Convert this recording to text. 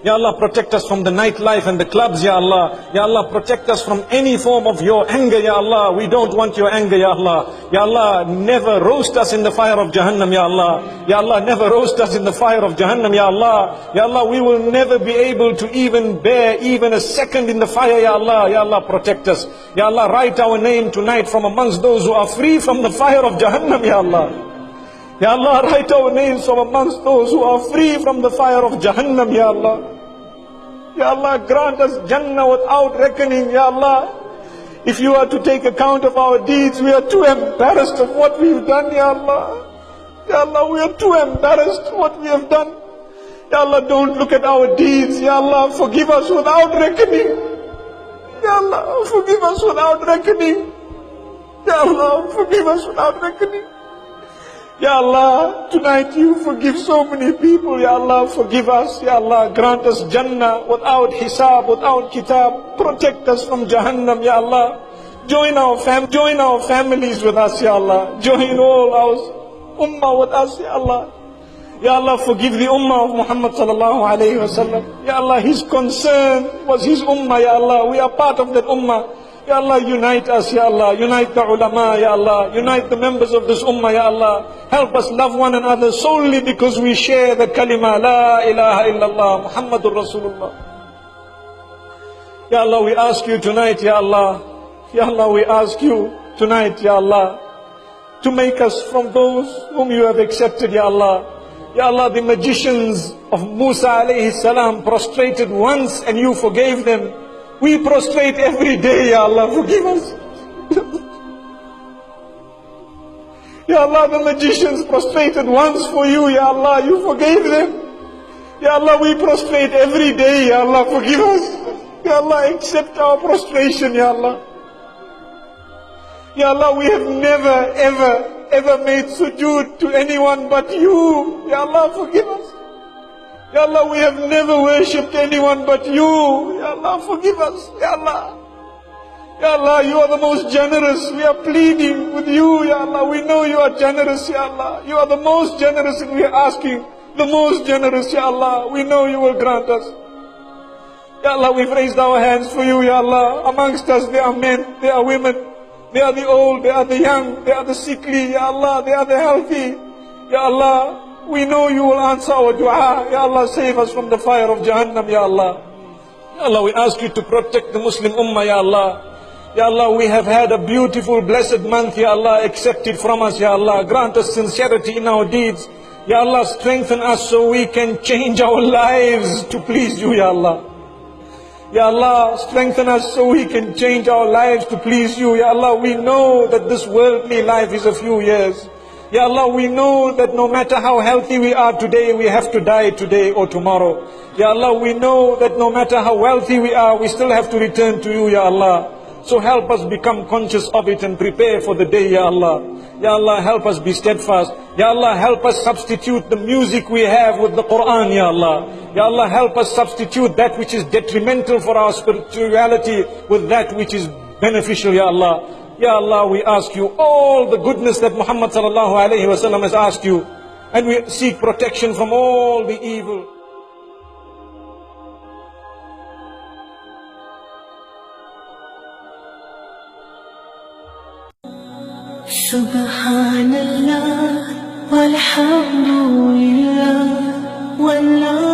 Ya Allah, protect us from the nightlife and the clubs, Ya Allah. Ya Allah, protect us from any form of your anger, Ya Allah. We don't want your anger, Ya Allah. Ya Allah, never roast us in the fire of Jahannam, Ya Allah. Ya Allah, never roast us in the fire of Jahannam, Ya Allah. Ya Allah, we will never be able to even bear even a second in the fire, Ya Allah. Ya Allah, protect us. Ya Allah, write our name tonight from amongst those who are free from the fire of Jahannam, Ya Allah. Ya Allah, write our names from amongst those who are free from the fire of Jahannam, Ya Allah. Ya Allah, grant us Jannah without reckoning, Ya Allah. If you are to take account of our deeds, we are too embarrassed of what we've done, Ya Allah. Ya Allah, we are too embarrassed what we have done. Ya Allah, don't look at our deeds. Ya Allah, forgive us without reckoning. Ya Allah, forgive us without reckoning. Ya Allah, forgive us without reckoning. Ya Allah, tonight you forgive so many people. Ya Allah, forgive us. Ya Allah, grant us Jannah without hisab, without kitab. Protect us from Jahannam, Ya Allah. Join our families with us, Ya Allah. Join all our ummah with us, Ya Allah. Ya Allah, forgive the ummah of Muhammad sallallahu alayhi wa sallam. Ya Allah, his concern was his ummah, Ya Allah. We are part of that ummah. Ya Allah, unite us, Ya Allah. Unite the ulama, Ya Allah. Unite the members of this ummah, Ya Allah. Help us love one another solely because we share the kalima, La ilaha illallah, Muhammadur Rasulullah. Ya Allah, we ask you tonight, Ya Allah. Ya Allah, we ask you tonight, Ya Allah, to make us from those whom you have accepted, Ya Allah. Ya Allah, the magicians of Musa alayhi salam prostrated once and you forgave them. We prostrate every day, Ya Allah, forgive us. Ya Allah, the magicians prostrated once for you, Ya Allah, you forgave them. Ya Allah, we prostrate every day, Ya Allah, forgive us. Ya Allah, accept our prostration, Ya Allah. Ya Allah, we have never, ever made sujood to anyone but you. Ya Allah, forgive us. Ya Allah, we have never worshipped anyone but you. Ya Allah, forgive us. Ya Allah. Ya Allah, you are the most generous. We are pleading with you, Ya Allah. We know you are generous, Ya Allah. You are the most generous and we are asking the most generous, Ya Allah. We know you will grant us. Ya Allah, we've raised our hands for you, Ya Allah. Amongst us there are men, there are women, they are the old, they are the young, they are the sickly, Ya Allah, they are the healthy. Ya Allah, we know you will answer our dua. Ya Allah, save us from the fire of Jahannam, Ya Allah. Ya Allah, we ask you to protect the Muslim Ummah, Ya Allah. Ya Allah, we have had a beautiful, blessed month, Ya Allah. Accept it from us, Ya Allah. Grant us sincerity in our deeds. Ya Allah, strengthen us so we can change our lives to please you, Ya Allah. Ya Allah, strengthen us so we can change our lives to please you. Ya Allah, we know that this worldly life is a few years. Ya Allah, we know that no matter how healthy we are today, we have to die today or tomorrow. Ya Allah, we know that no matter how wealthy we are, we still have to return to you, Ya Allah. So help us become conscious of it and prepare for the day, Ya Allah. Ya Allah, help us be steadfast. Ya Allah, help us substitute the music we have with the Quran, Ya Allah. Ya Allah, help us substitute that which is detrimental for our spirituality with that which is beneficial, Ya Allah. Ya Allah, we ask you all the goodness that Muhammad sallallahu alayhi wa sallam has asked you, and we seek protection from all the evil. Subhanallah, walhamdulillah, wallah.